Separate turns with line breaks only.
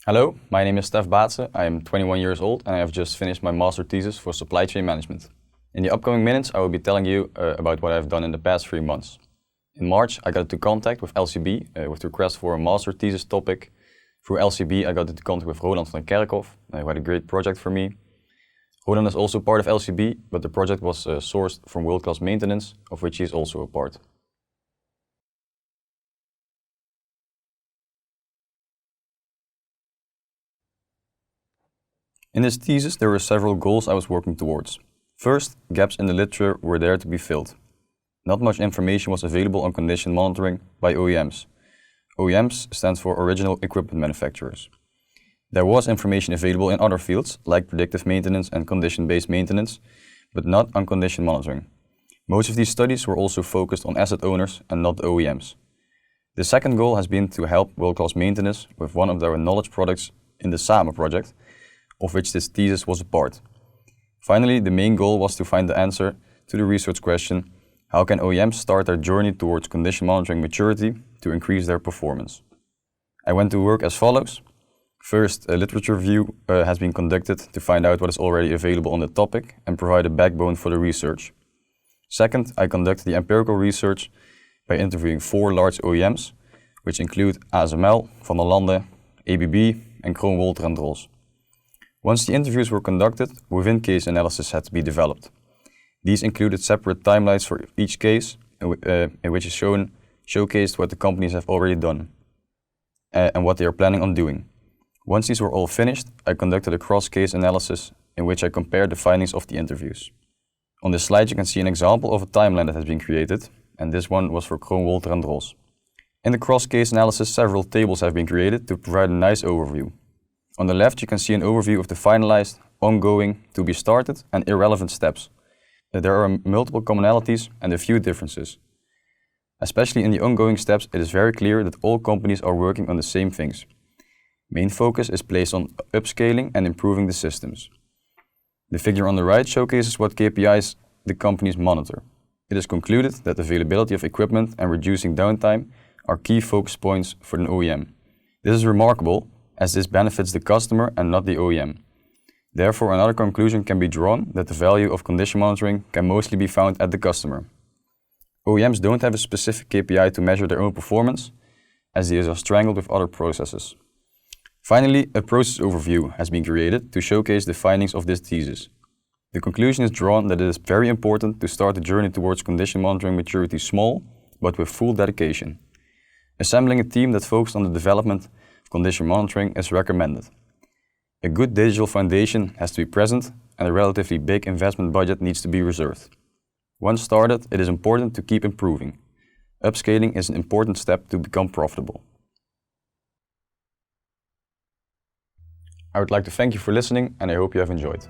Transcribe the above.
Hello, my name is Stef Baetsen. I am 21 years old and I have just finished my master thesis for supply chain management. In the upcoming minutes, I will be telling you about what I have done in the past 3 months. In March, I got into contact with LCB with the request for a master thesis topic. Through LCB, I got into contact with Roland van Kerkhoff, who had a great project for me. Roland is also part of LCB, but the project was sourced from world-class maintenance, of which he is also a part. In this thesis, there were several goals I was working towards. First, gaps in the literature were there to be filled. Not much information was available on condition monitoring by OEMs. OEMs stands for original equipment manufacturers. There was information available in other fields, like predictive maintenance and condition-based maintenance, but not on condition monitoring. Most of these studies were also focused on asset owners and not the OEMs. The second goal has been to help world-class maintenance with one of their knowledge products in the SAMA project, of which this thesis was a part. Finally, the main goal was to find the answer to the research question, how can OEMs start their journey towards condition monitoring maturity to increase their performance? I went to work as follows. First, a literature review has been conducted to find out what is already available on the topic and provide a backbone for the research. Second, I conducted the empirical research by interviewing 4 large OEMs, which include ASML, Van der Lande, ABB, and Kroon Wolter and Drols. Once the interviews were conducted, within case analysis had to be developed. These included separate timelines for each case, in which is showcased what the companies have already done and what they are planning on doing. Once these were all finished, I conducted a cross-case analysis in which I compared the findings of the interviews. On this slide you can see an example of a timeline that has been created, and this one was for Kroon Wolter and Drols. In the cross-case analysis, several tables have been created to provide a nice overview. On the left you can see an overview of the finalized, ongoing, to be started and irrelevant steps. There are multiple commonalities and a few differences. Especially in the ongoing steps, it is very clear that all companies are working on the same things. Main focus is placed on upscaling and improving the systems. The figure on the right showcases what KPIs the companies monitor. It is concluded that availability of equipment and reducing downtime are key focus points for an OEM. This is remarkable, as this benefits the customer and not the OEM. Therefore, another conclusion can be drawn that the value of condition monitoring can mostly be found at the customer. OEMs don't have a specific KPI to measure their own performance, as these are strangled with other processes. Finally, a process overview has been created to showcase the findings of this thesis. The conclusion is drawn that it is very important to start the journey towards condition monitoring maturity small, but with full dedication. Assembling a team that focuses on the development of condition monitoring is recommended. A good digital foundation has to be present and a relatively big investment budget needs to be reserved. Once started, it is important to keep improving. Upscaling is an important step to become profitable. I would like to thank you for listening and I hope you have enjoyed.